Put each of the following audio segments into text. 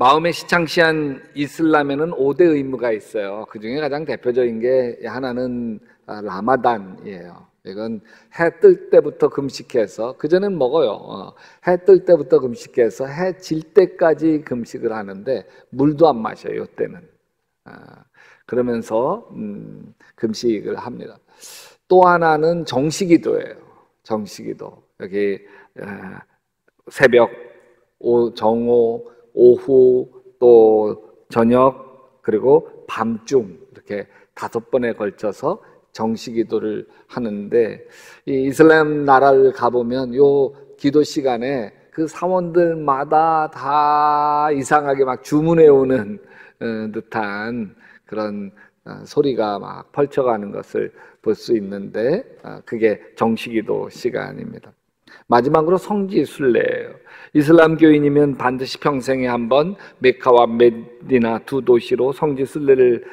마음에 시창시한 이슬람에는 5대 의무가 있어요. 그 중에 가장 대표적인 게 하나는 라마단이에요. 이건 해 뜰 때부터 금식해서, 그전엔 먹어요. 해 뜰 때부터 금식해서 해 질 때까지 금식을 하는데 물도 안 마셔요, 이때는. 그러면서 금식을 합니다. 또 하나는 정시기도예요. 정시기도. 여기 새벽, 정오, 오후, 또 저녁, 그리고 밤중 이렇게 5번에 걸쳐서 정시기도를 하는데, 이 이슬람 나라를 가보면 요 기도 시간에 그 사원들마다 다 이상하게 막 주문해 오는 듯한 그런 소리가 막 펼쳐가는 것을 볼 수 있는데, 그게 정시기도 시간입니다. 마지막으로 성지순례예요. 이슬람 교인이면 반드시 평생에 한 번 메카와 메디나 두 도시로 성지순례를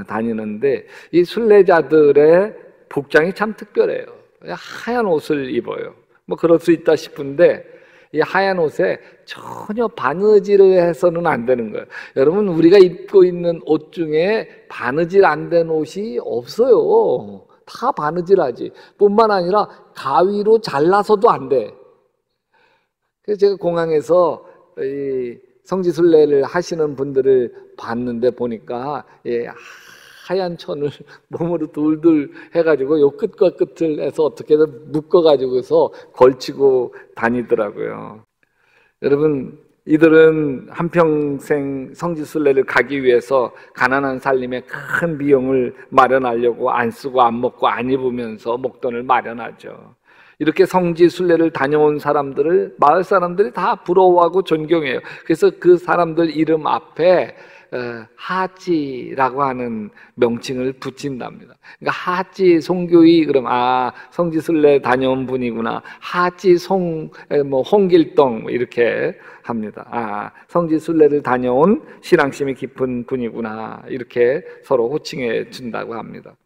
다니는데, 이 순례자들의 복장이 참 특별해요. 하얀 옷을 입어요. 뭐 그럴 수 있다 싶은데, 이 하얀 옷에 전혀 바느질을 해서는 안 되는 거예요. 여러분, 우리가 입고 있는 옷 중에 바느질 안 된 옷이 없어요. 다 바느질하지. 뿐만 아니라 가위로 잘라서도 안 돼. 그래서 제가 공항에서 이 성지순례를 하시는 분들을 봤는데, 보니까 하얀 천을 몸으로 돌돌 해가지고 요 끝과 끝을 해서 어떻게든 묶어가지고서 걸치고 다니더라고요. 여러분, 이들은 한평생 성지순례를 가기 위해서 가난한 살림에 큰 비용을 마련하려고 안 쓰고 안 먹고 안 입으면서 목돈을 마련하죠. 이렇게 성지순례를 다녀온 사람들을 마을 사람들이 다 부러워하고 존경해요. 그래서 그 사람들 이름 앞에 하지라고 하는 명칭을 붙인답니다. 그러니까 하지 송교이, 그럼 성지순례 다녀온 분이구나. 하지 홍길동 이렇게 합니다. 성지순례를 다녀온 신앙심이 깊은 분이구나, 이렇게 서로 호칭해 준다고 합니다.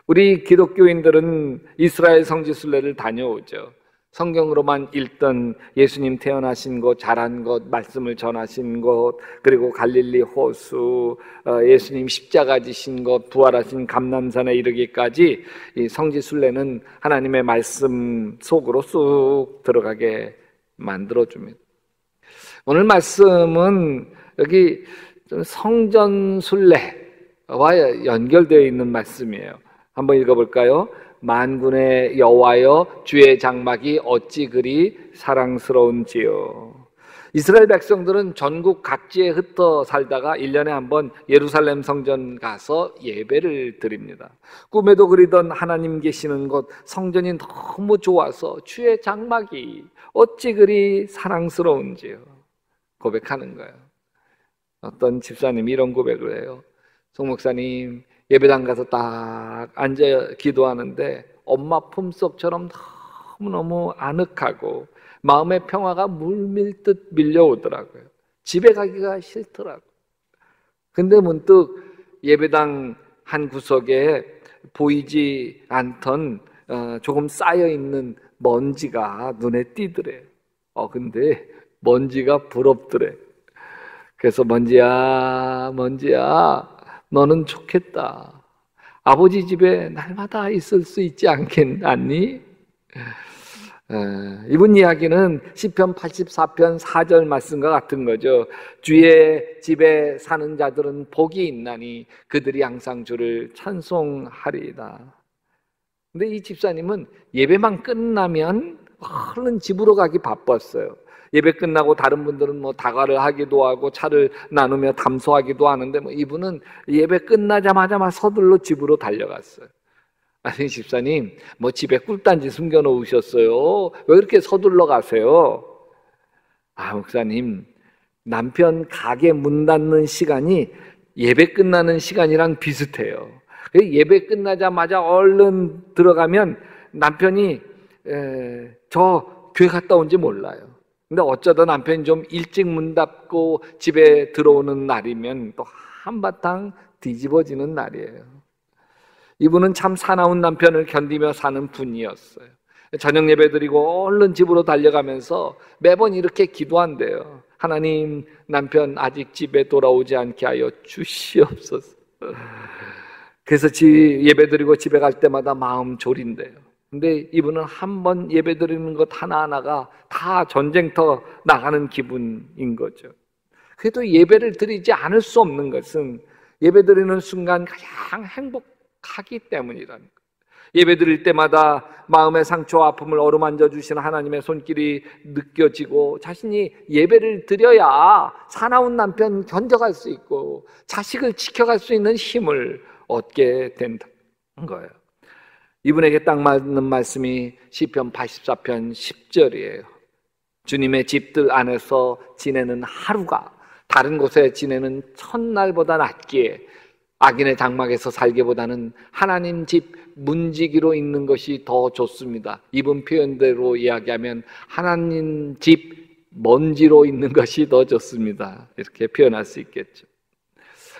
우리 기독교인들은 이스라엘 성지순례를 다녀오죠. 성경으로만 읽던 예수님 태어나신 것, 자란 것, 말씀을 전하신 것, 그리고 갈릴리 호수, 예수님 십자가 지신 것, 부활하신 감람산에 이르기까지 이 성지순례는 하나님의 말씀 속으로 쑥 들어가게 만들어줍니다. 오늘 말씀은 여기 성전순례와 연결되어 있는 말씀이에요. 한번 읽어볼까요? 만군의 여호와여, 주의 장막이 어찌 그리 사랑스러운지요. 이스라엘 백성들은 전국 각지에 흩어 살다가 1년에 한 번 예루살렘 성전 가서 예배를 드립니다. 꿈에도 그리던 하나님 계시는 곳 성전이 너무 좋아서 주의 장막이 어찌 그리 사랑스러운지요 고백하는 거예요. 어떤 집사님이 이런 고백을 해요. 송 목사님, 예배당 가서 딱 앉아 기도하는데 엄마 품속처럼 너무너무 아늑하고 마음의 평화가 물밀듯 밀려오더라고요. 집에 가기가 싫더라고요. 근데 문득 예배당 한 구석에 보이지 않던 조금 쌓여있는 먼지가 눈에 띄더래요. 근데 먼지가 부럽더래. 그래서 먼지야 너는 좋겠다. 아버지 집에 날마다 있을 수 있지 않니? 이분 이야기는 시편 84편 4절 말씀과 같은 거죠. 주의 집에 사는 자들은 복이 있나니 그들이 항상 주를 찬송하리이다. 근데 이 집사님은 예배만 끝나면 얼른 집으로 가기 바빴어요. 예배 끝나고 다른 분들은 다과를 하기도 하고 차를 나누며 담소하기도 하는데 이분은 예배 끝나자마자 막 서둘러 집으로 달려갔어요. 아니 집사님, 집에 꿀단지 숨겨놓으셨어요? 왜 그렇게 서둘러 가세요? 목사님, 남편 가게 문 닫는 시간이 예배 끝나는 시간이랑 비슷해요. 예배 끝나자마자 얼른 들어가면 남편이 저 교회 갔다 온지 몰라요. 근데 어쩌다 남편이 좀 일찍 문 닫고 집에 들어오는 날이면 또 한바탕 뒤집어지는 날이에요. 이분은 참 사나운 남편을 견디며 사는 분이었어요. 저녁 예배 드리고 얼른 집으로 달려가면서 매번 이렇게 기도한대요. 하나님, 남편 아직 집에 돌아오지 않게 하여 주시옵소서. 그래서 예배드리고 집에 갈 때마다 마음 졸인대요. 근데 이분은 한 번 예배드리는 것 하나하나가 다 전쟁터 나가는 기분인 거죠. 그래도 예배를 드리지 않을 수 없는 것은 예배드리는 순간 가장 행복하기 때문이라는 거예요. 예배드릴 때마다 마음의 상처와 아픔을 어루만져 주시는 하나님의 손길이 느껴지고, 자신이 예배를 드려야 사나운 남편 견뎌갈 수 있고 자식을 지켜갈 수 있는 힘을 얻게 된다는 거예요. 이분에게 딱 맞는 말씀이 시편 84편 10절이에요. 주님의 집들 안에서 지내는 하루가 다른 곳에 지내는 첫날보다 낫기에 악인의 장막에서 살기보다는 하나님 집 문지기로 있는 것이 더 좋습니다. 이분 표현대로 이야기하면 하나님 집 먼지로 있는 것이 더 좋습니다. 이렇게 표현할 수 있겠죠.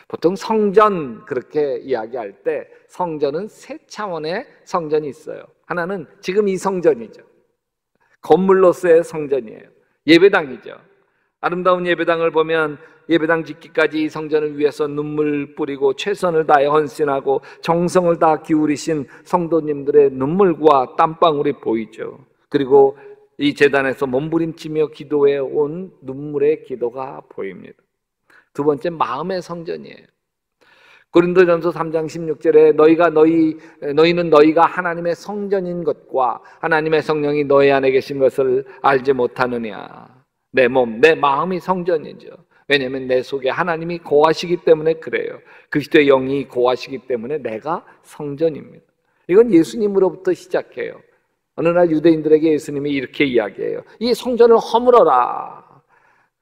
보통 성전 그렇게 이야기할 때 성전은 세 차원의 성전이 있어요. 하나는 지금 이 성전이죠. 건물로서의 성전이에요. 예배당이죠. 아름다운 예배당을 보면 예배당 짓기까지 이 성전을 위해서 눈물 뿌리고 최선을 다해 헌신하고 정성을 다 기울이신 성도님들의 눈물과 땀방울이 보이죠. 그리고 이 제단에서 몸부림치며 기도해 온 눈물의 기도가 보입니다. 두 번째, 마음의 성전이에요. 고린도전서 3장 16절에 너희는 너희가 하나님의 성전인 것과 하나님의 성령이 너희 안에 계신 것을 알지 못하느냐. 내 몸, 내 마음이 성전이죠. 왜냐하면 내 속에 하나님이 거하시기 때문에 그래요. 그리스도의 영이 거하시기 때문에 내가 성전입니다. 이건 예수님으로부터 시작해요. 어느 날 유대인들에게 예수님이 이렇게 이야기해요. 이 성전을 허물어라.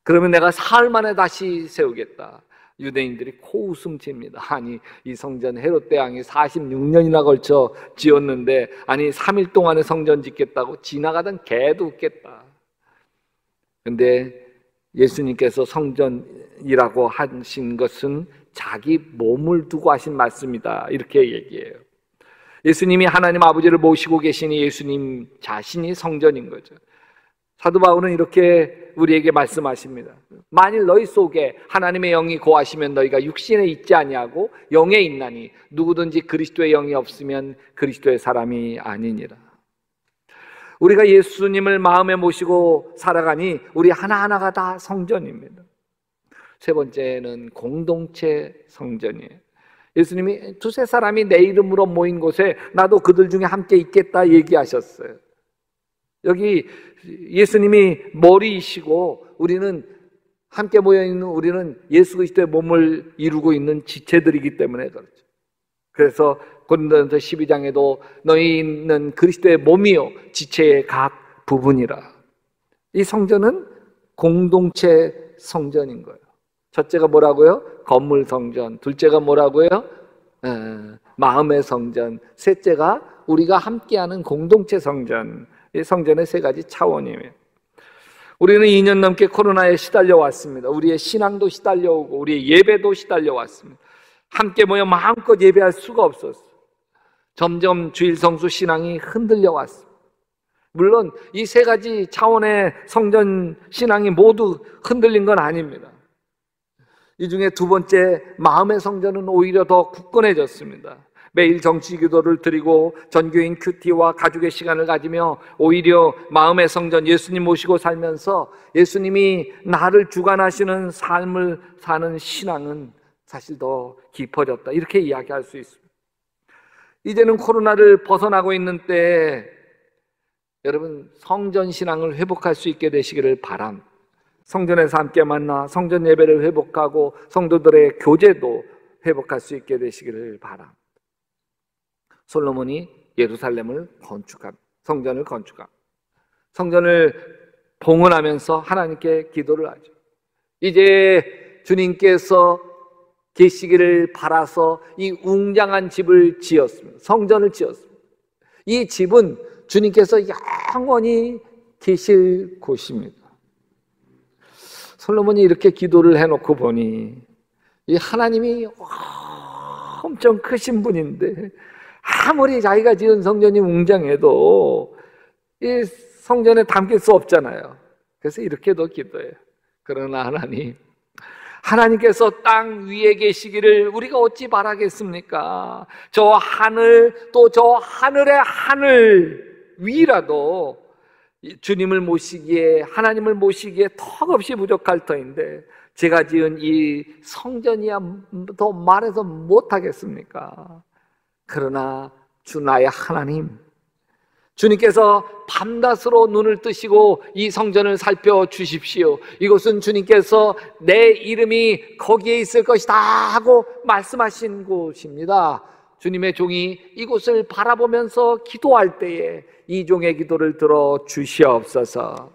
그러면 내가 사흘 만에 다시 세우겠다. 유대인들이 코웃음 칩니다. 아니, 이 성전 헤롯 대왕이 46년이나 걸쳐 지었는데, 아니 3일 동안에 성전 짓겠다고 지나가던 개도 웃겠다. 근데 예수님께서 성전이라고 하신 것은 자기 몸을 두고 하신 말씀이다, 이렇게 얘기해요. 예수님이 하나님 아버지를 모시고 계시니 예수님 자신이 성전인 거죠. 사도 바울은 이렇게 우리에게 말씀하십니다. 만일 너희 속에 하나님의 영이 거하시면 너희가 육신에 있지 아니하고 영에 있나니 누구든지 그리스도의 영이 없으면 그리스도의 사람이 아니니라. 우리가 예수님을 마음에 모시고 살아가니 우리 하나하나가 다 성전입니다. 세 번째는 공동체 성전이에요. 예수님이 두세 사람이 내 이름으로 모인 곳에 나도 그들 중에 함께 있겠다 얘기하셨어요. 여기 예수님이 머리이시고 우리는 함께 모여있는 우리는 예수 그리스도의 몸을 이루고 있는 지체들이기 때문에 그렇죠. 그래서 고린도전서 12장에도 너희는 그리스도의 몸이요 지체의 각 부분이라. 이 성전은 공동체 성전인 거예요. 첫째가 뭐라고요? 건물 성전. 둘째가 뭐라고요? 마음의 성전. 셋째가 우리가 함께하는 공동체 성전. 이 성전의 세 가지 차원이에요. 우리는 2년 넘게 코로나에 시달려 왔습니다. 우리의 신앙도 시달려오고 우리의 예배도 시달려 왔습니다. 함께 모여 마음껏 예배할 수가 없었어요. 점점 주일 성수 신앙이 흔들려 왔습니다. 물론 이 세 가지 차원의 성전 신앙이 모두 흔들린 건 아닙니다. 이 중에 두 번째 마음의 성전은 오히려 더 굳건해졌습니다. 매일 정치 기도를 드리고 전교인 큐티와 가족의 시간을 가지며 오히려 마음의 성전 예수님 모시고 살면서 예수님이 나를 주관하시는 삶을 사는 신앙은 사실 더 깊어졌다, 이렇게 이야기할 수 있습니다. 이제는 코로나를 벗어나고 있는 때에 여러분 성전 신앙을 회복할 수 있게 되시기를 바랍니다. 성전에서 함께 만나 성전 예배를 회복하고 성도들의 교제도 회복할 수 있게 되시기를 바랍니다. 솔로몬이 예루살렘을 건축합니다. 성전을 건축합니다. 성전을 봉헌하면서 하나님께 기도를 하죠. 이제 주님께서 계시기를 바라서 이 웅장한 집을 지었습니다. 성전을 지었습니다. 이 집은 주님께서 영원히 계실 곳입니다. 솔로몬이 이렇게 기도를 해놓고 보니 이 하나님이 엄청 크신 분인데 아무리 자기가 지은 성전이 웅장해도 이 성전에 담길 수 없잖아요. 그래서 이렇게도 기도해요. 그러나 하나님께서 땅 위에 계시기를 우리가 어찌 바라겠습니까? 저 하늘, 또 저 하늘의 하늘 위라도 주님을 모시기에, 하나님을 모시기에 턱없이 부족할 터인데 제가 지은 이 성전이야 더 말해서 못하겠습니까? 그러나 주 나의 하나님, 주님께서 밤낮으로 눈을 뜨시고 이 성전을 살펴주십시오. 이곳은 주님께서 내 이름이 거기에 있을 것이다 하고 말씀하신 곳입니다. 주님의 종이 이곳을 바라보면서 기도할 때에 이 종의 기도를 들어 주시옵소서.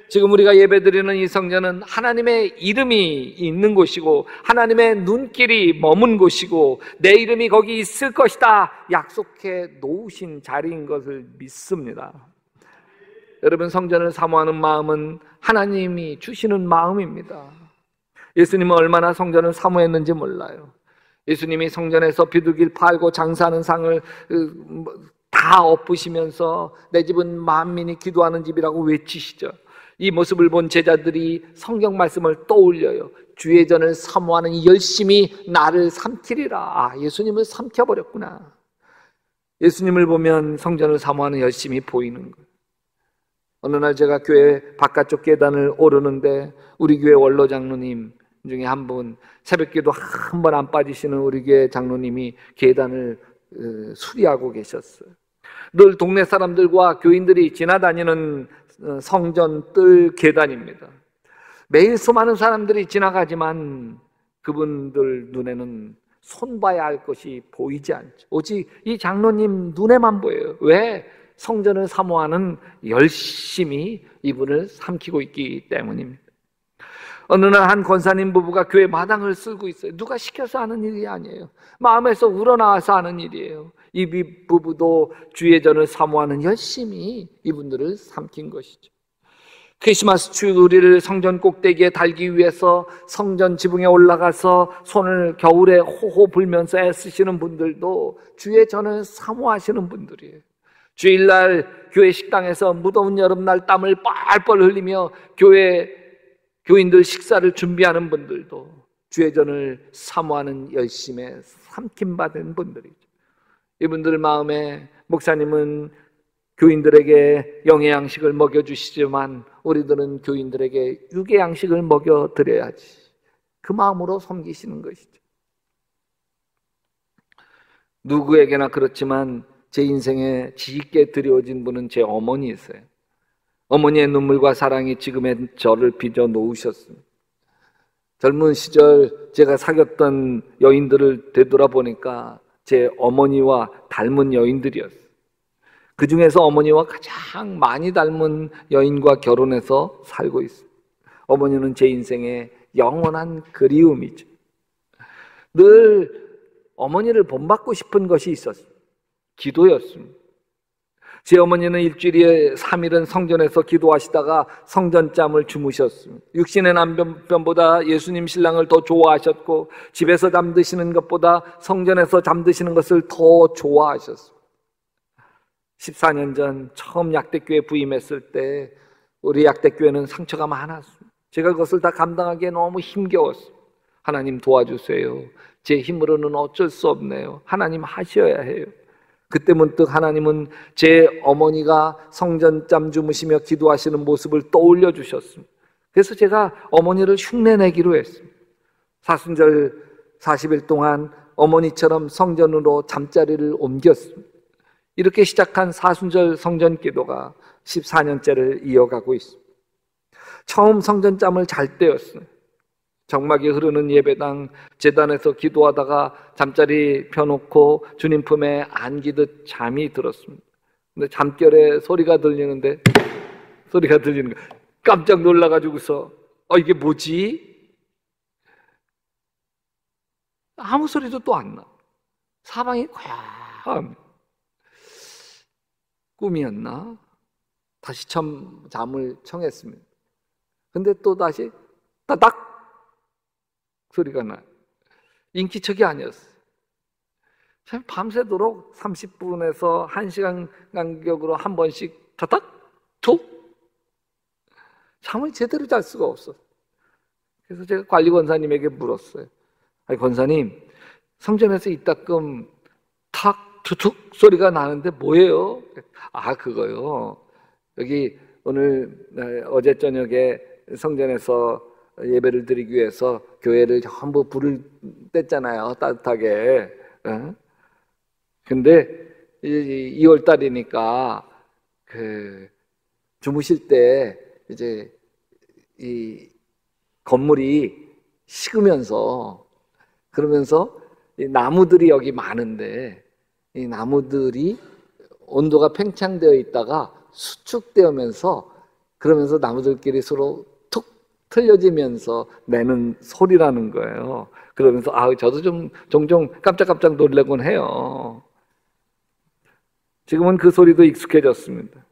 지금 우리가 예배드리는 이 성전은 하나님의 이름이 있는 곳이고 하나님의 눈길이 머문 곳이고 내 이름이 거기 있을 것이다 약속해 놓으신 자리인 것을 믿습니다. 여러분, 성전을 사모하는 마음은 하나님이 주시는 마음입니다. 예수님은 얼마나 성전을 사모했는지 몰라요. 예수님이 성전에서 비둘기를 팔고 장사하는 상을 다 엎으시면서 내 집은 만민이 기도하는 집이라고 외치시죠. 이 모습을 본 제자들이 성경 말씀을 떠올려요. 주의 전을 사모하는 열심히 나를 삼키리라. 아, 예수님을 삼켜버렸구나. 예수님을 보면 성전을 사모하는 열심이 보이는 거예요. 어느 날 제가 교회 바깥쪽 계단을 오르는데 우리 교회 원로 장로님 중에 한 분, 새벽기도 한 번 안 빠지시는 우리 교회 장로님이 계단을 수리하고 계셨어요. 늘 동네 사람들과 교인들이 지나다니는 성전 뜰 계단입니다. 매일 수많은 사람들이 지나가지만 그분들 눈에는 손봐야 할 것이 보이지 않죠. 오직 이 장로님 눈에만 보여요. 왜? 성전을 사모하는 열심히 이분을 삼키고 있기 때문입니다. 어느 날 한 권사님 부부가 교회 마당을 쓸고 있어요. 누가 시켜서 하는 일이 아니에요. 마음에서 우러나와서 하는 일이에요. 이 부부도 주의 전을 사모하는 열심히 이분들을 삼킨 것이죠. 크리스마스 주리를 성전 꼭대기에 달기 위해서 성전 지붕에 올라가서 손을 겨울에 호호 불면서 애쓰시는 분들도 주의 전을 사모하시는 분들이에요. 주일날 교회 식당에서 무더운 여름날 땀을 뻘뻘 흘리며 교인들 식사를 준비하는 분들도 주의 전을 사모하는 열심에 삼킴받은 분들이죠. 이분들 마음에 목사님은 교인들에게 영의 양식을 먹여주시지만 우리들은 교인들에게 육의 양식을 먹여드려야지. 그 마음으로 섬기시는 것이죠. 누구에게나 그렇지만 제 인생에 지있게 드려진 분은 제 어머니이세요. 어머니의 눈물과 사랑이 지금의 저를 빚어 놓으셨습니다. 젊은 시절 제가 사귀었던 여인들을 되돌아보니까 제 어머니와 닮은 여인들이었어요. 그 중에서 어머니와 가장 많이 닮은 여인과 결혼해서 살고 있어요. 어머니는 제 인생의 영원한 그리움이죠. 늘 어머니를 본받고 싶은 것이 있었어요. 기도였습니다. 제 어머니는 일주일에 3일은 성전에서 기도하시다가 성전잠을 주무셨습니다. 육신의 남편보다 예수님 신랑을 더 좋아하셨고 집에서 잠드시는 것보다 성전에서 잠드시는 것을 더 좋아하셨습니다. 14년 전 처음 약대교회 부임했을 때 우리 약대교회는 상처가 많았습니다. 제가 그것을 다 감당하기에 너무 힘겨웠습니다. 하나님 도와주세요. 제 힘으로는 어쩔 수 없네요. 하나님 하셔야 해요. 그때 문득 하나님은 제 어머니가 성전잠 주무시며 기도하시는 모습을 떠올려 주셨습니다. 그래서 제가 어머니를 흉내내기로 했습니다. 사순절 40일 동안 어머니처럼 성전으로 잠자리를 옮겼습니다. 이렇게 시작한 사순절 성전 기도가 14년째를 이어가고 있습니다. 처음 성전잠을 잘 때였어요. 정막이 흐르는 예배당 제단에서 기도하다가 잠자리 펴놓고 주님 품에 안기듯 잠이 들었습니다. 근데 잠결에 소리가 들리는 거예요. 깜짝 놀라가지고서 이게 뭐지? 아무 소리도 또 안 나. 사방이 쾌합니다. 꿈이었나? 다시 잠을 청했습니다. 근데 또 다시 따닥 소리가 나요. 인기척이 아니었어요. 참 밤새도록 30분에서 1시간 간격으로 한 번씩 타닥 툭 잠을 제대로 잘 수가 없었어요. 그래서 제가 관리 권사님에게 물었어요. 아니, 권사님, 성전에서 이따금 탁 투툭 소리가 나는데 뭐예요? 아, 그거요. 여기 오늘 어제 저녁에 성전에서 예배를 드리기 위해서 교회를 전부 불을 뗐잖아요. 따뜻하게. 근데 2월 달이니까 그 주무실 때 이제 이 건물이 식으면서 그러면서 이 나무들이 여기 많은데 이 나무들이 온도가 팽창되어 있다가 수축되면서 그러면서 나무들끼리 서로 툭 틀려지면서 내는 소리라는 거예요. 그러면서 저도 좀 종종 깜짝깜짝 놀라곤 해요. 지금은 그 소리도 익숙해졌습니다.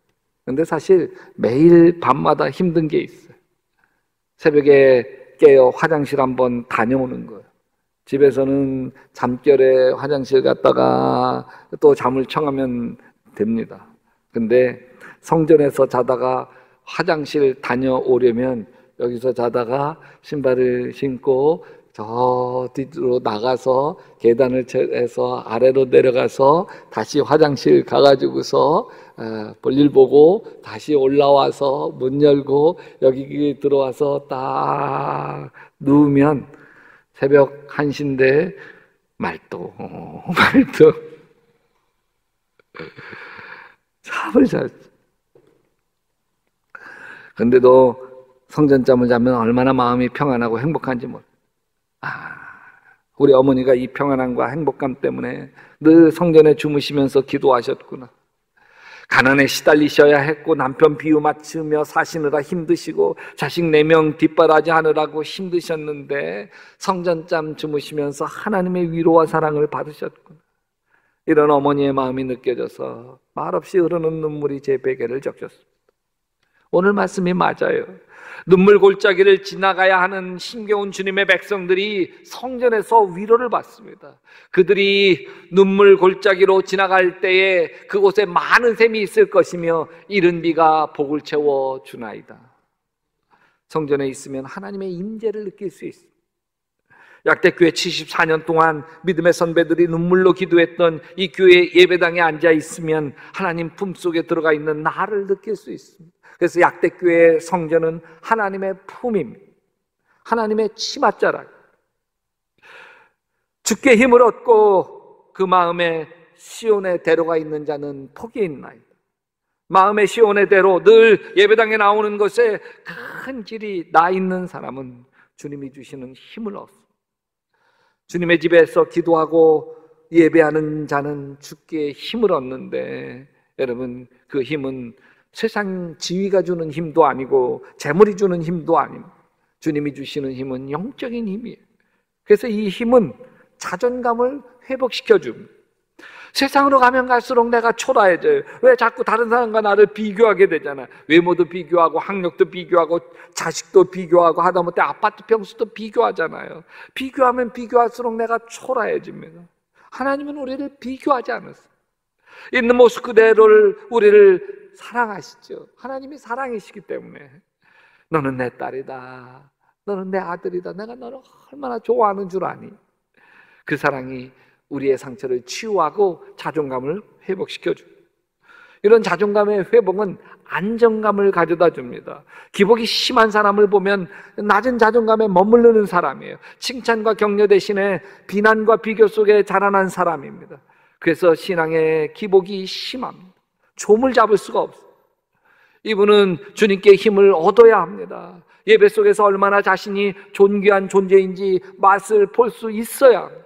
근데 사실 매일 밤마다 힘든 게 있어요. 새벽에 깨어 화장실 한번 다녀오는 거예요. 집에서는 잠결에 화장실 갔다가 또 잠을 청하면 됩니다. 근데 성전에서 자다가 화장실 다녀오려면 여기서 자다가 신발을 신고 저 뒤로 나가서 계단을 해서 아래로 내려가서 다시 화장실 가가지고서 볼일 보고 다시 올라와서 문 열고 여기 들어와서 딱 누우면 새벽 1시인데 말도 잠을 잘. 근데도 성전잠을 자면 얼마나 마음이 평안하고 행복한지 몰라. 우리 어머니가 이 평안함과 행복감 때문에 늘 성전에 주무시면서 기도하셨구나. 가난에 시달리셔야 했고 남편 비유 맞추며 사시느라 힘드시고 자식 4명 뒷바라지 하느라고 힘드셨는데 성전잠 주무시면서 하나님의 위로와 사랑을 받으셨구나. 이런 어머니의 마음이 느껴져서 말없이 흐르는 눈물이 제 베개를 적셨습니다. 오늘 말씀이 맞아요. 눈물 골짜기를 지나가야 하는 힘겨운 주님의 백성들이 성전에서 위로를 받습니다. 그들이 눈물 골짜기로 지나갈 때에 그곳에 많은 샘이 있을 것이며 이른 비가 복을 채워 주나이다. 성전에 있으면 하나님의 임재를 느낄 수 있습니다. 약대교회 74년 동안 믿음의 선배들이 눈물로 기도했던 이 교회 예배당에 앉아 있으면 하나님 품속에 들어가 있는 나를 느낄 수 있습니다. 그래서 약대교회 성전은 하나님의 품입니다. 하나님의 치맛자락. 주께 힘을 얻고 그 마음에 시온의 대로가 있는 자는 복이 있나이다. 마음의 시온의 대로 늘 예배당에 나오는 것에 큰 길이 나 있는 사람은 주님이 주시는 힘을 얻습니다. 주님의 집에서 기도하고 예배하는 자는 주께 힘을 얻는데 여러분 그 힘은 세상 지위가 주는 힘도 아니고 재물이 주는 힘도 아닙니다. 주님이 주시는 힘은 영적인 힘이에요. 그래서 이 힘은 자존감을 회복시켜줍니다. 세상으로 가면 갈수록 내가 초라해져요. 왜 자꾸 다른 사람과 나를 비교하게 되잖아요. 외모도 비교하고 학력도 비교하고 자식도 비교하고 하다못해 아파트 평수도 비교하잖아요. 비교하면 비교할수록 내가 초라해집니다. 하나님은 우리를 비교하지 않았어요. 있는 모습 그대로를 우리를 사랑하시죠. 하나님이 사랑이시기 때문에 너는 내 딸이다, 너는 내 아들이다, 내가 너를 얼마나 좋아하는 줄 아니. 그 사랑이 우리의 상처를 치유하고 자존감을 회복시켜줍니다. 이런 자존감의 회복은 안정감을 가져다 줍니다. 기복이 심한 사람을 보면 낮은 자존감에 머무르는 사람이에요. 칭찬과 격려 대신에 비난과 비교 속에 자라난 사람입니다. 그래서 신앙의 기복이 심합니다. 조물 잡을 수가 없어요. 이분은 주님께 힘을 얻어야 합니다. 예배 속에서 얼마나 자신이 존귀한 존재인지 맛을 볼 수 있어야 합니다.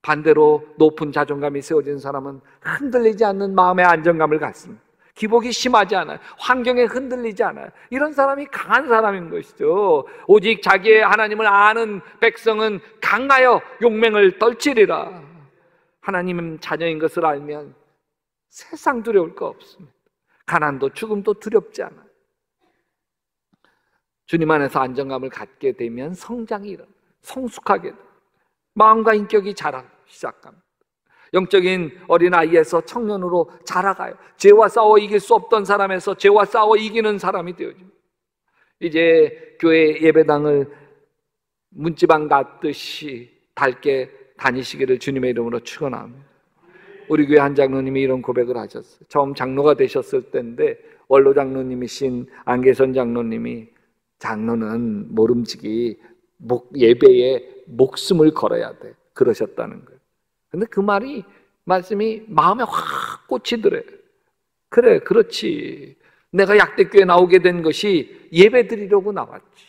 반대로 높은 자존감이 세워진 사람은 흔들리지 않는 마음의 안정감을 갖습니다. 기복이 심하지 않아요. 환경에 흔들리지 않아요. 이런 사람이 강한 사람인 것이죠. 오직 자기의 하나님을 아는 백성은 강하여 용맹을 떨치리라. 하나님은 자녀인 것을 알면 세상 두려울 거 없습니다. 가난도 죽음도 두렵지 않아요. 주님 안에서 안정감을 갖게 되면 성장이 일어나요. 성숙하게 돼요. 마음과 인격이 자라기 시작합니다. 영적인 어린아이에서 청년으로 자라가요. 죄와 싸워 이길 수 없던 사람에서 죄와 싸워 이기는 사람이 되어집니다. 이제 교회 예배당을 문지방 놨듯이 밝게 다니시기를 주님의 이름으로 축원합니다. 우리 교회 한 장로님이 이런 고백을 하셨어요. 처음 장로가 되셨을 때인데 원로 장로님이신 안계선 장로님이 장로는 모름지기 예배에 목숨을 걸어야 돼 그러셨다는 거예요. 근데 그 말씀이 마음에 확 꽂히더래. 그래, 그렇지. 내가 약대교회 나오게 된 것이 예배 드리려고 나왔지.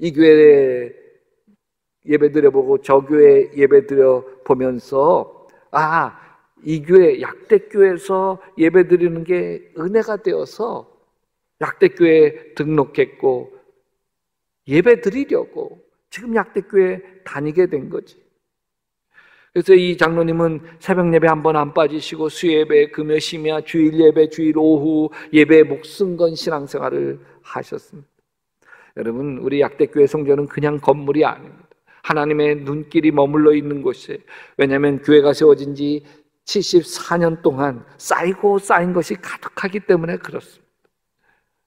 이 교회 예배 드려보고 저 교회 예배 드려보면서 이 교회 약대교회에서 예배 드리는 게 은혜가 되어서 약대교회에 등록했고 예배 드리려고 지금 약대교회에 다니게 된 거지. 그래서 이 장로님은 새벽 예배 한 번 안 빠지시고 수예배, 금요 심야, 주일 예배, 주일 오후 예배에 목숨 건 신앙생활을 하셨습니다. 여러분, 우리 약대교회 성전은 그냥 건물이 아닙니다. 하나님의 눈길이 머물러 있는 곳이에요. 왜냐하면 교회가 세워진 지 74년 동안 쌓이고 쌓인 것이 가득하기 때문에 그렇습니다.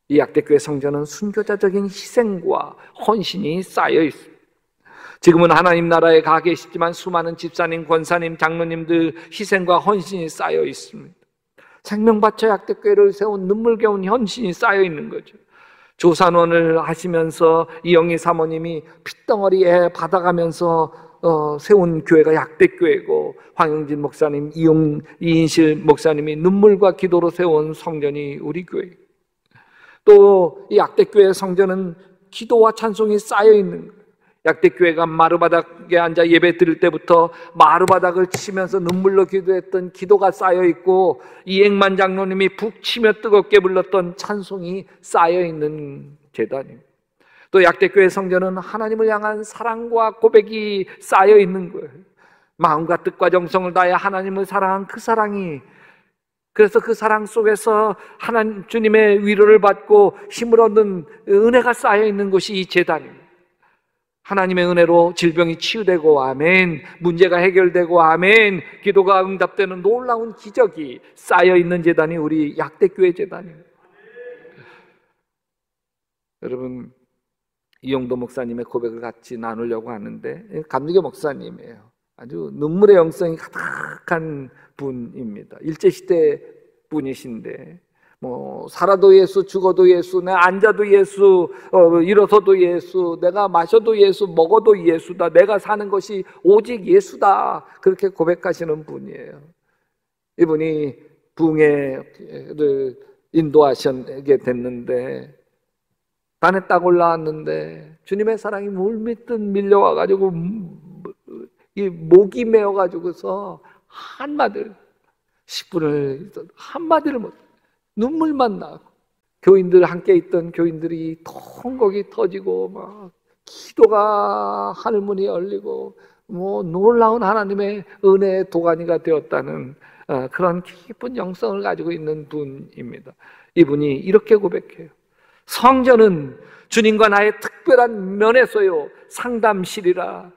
이 약대교회 성전은 순교자적인 희생과 헌신이 쌓여 있습니다. 지금은 하나님 나라에 가 계시지만 수많은 집사님, 권사님, 장로님들 희생과 헌신이 쌓여 있습니다. 생명 바쳐 약대교회를 세운 눈물겨운 헌신이 쌓여 있는 거죠. 조산원을 하시면서 이영희 사모님이 핏덩어리에 받아가면서 세운 교회가 약대교회고, 황영진 목사님, 이인실 목사님이 눈물과 기도로 세운 성전이 우리 교회. 또 이 약대교회 성전은 기도와 찬송이 쌓여 있는 거예요. 약대교회가 마루바닥에 앉아 예배 드릴 때부터 마루바닥을 치면서 눈물로 기도했던 기도가 쌓여 있고, 이행만 장로님이 북 치며 뜨겁게 불렀던 찬송이 쌓여 있는 제단입니다. 또 약대교회 성전은 하나님을 향한 사랑과 고백이 쌓여 있는 거예요. 마음과 뜻과 정성을 다해 하나님을 사랑한 그 사랑이, 그래서 그 사랑 속에서 하나님 주님의 위로를 받고 힘을 얻는 은혜가 쌓여 있는 곳이 이 제단입니다. 하나님의 은혜로 질병이 치유되고 아멘, 문제가 해결되고 아멘, 기도가 응답되는 놀라운 기적이 쌓여 있는 제단이 우리 약대교회 제단입니다. 여러분, 이용도 목사님의 고백을 같이 나누려고 하는데, 감리교 목사님이에요. 아주 눈물의 영성이 가득한 분입니다. 일제시대 분이신데 살아도 예수, 죽어도 예수, 내가 앉아도 예수, 일어서도 예수, 내가 마셔도 예수, 먹어도 예수다, 내가 사는 것이 오직 예수다, 그렇게 고백하시는 분이에요. 이분이 부흥회를 인도하시게 됐는데 단에 딱 올라왔는데 주님의 사랑이 물밀듯 밀려와가지고 이 목이 메어가지고서 한마디를 10분을 한마디를 못, 눈물만 나고, 교인들 함께 있던 교인들이 통곡이 터지고 막 기도가 하늘문이 열리고 놀라운 하나님의 은혜의 도가니가 되었다는 그런 깊은 영성을 가지고 있는 분입니다. 이분이 이렇게 고백해요. 성전은 주님과 나의 특별한 면에서요 상담실이라.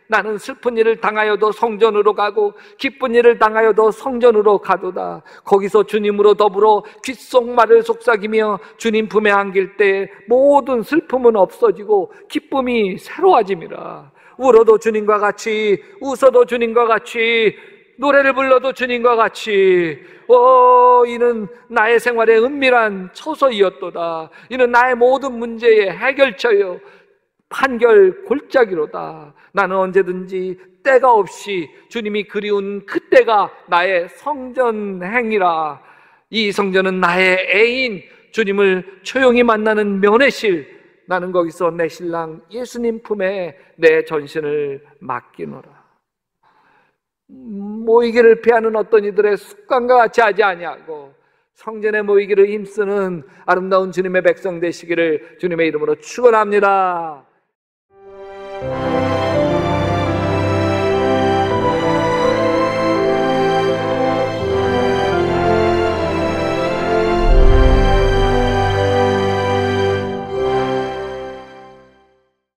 나는 슬픈 일을 당하여도 성전으로 가고 기쁜 일을 당하여도 성전으로 가도다. 거기서 주님으로 더불어 귓속말을 속삭이며 주님 품에 안길 때 모든 슬픔은 없어지고 기쁨이 새로워짐이라. 울어도 주님과 같이, 웃어도 주님과 같이, 노래를 불러도 주님과 같이. 이는 나의 생활의 은밀한 처소이었도다. 이는 나의 모든 문제의 해결처요 판결 골짜기로다. 나는 언제든지 때가 없이 주님이 그리운 그때가 나의 성전행이라. 이 성전은 나의 애인, 주님을 조용히 만나는 면회실. 나는 거기서 내 신랑 예수님 품에 내 전신을 맡기노라. 모이기를 피하는 어떤 이들의 습관과 같이 하지 아니하고 성전에 모이기를 힘쓰는 아름다운 주님의 백성 되시기를 주님의 이름으로 축원합니다.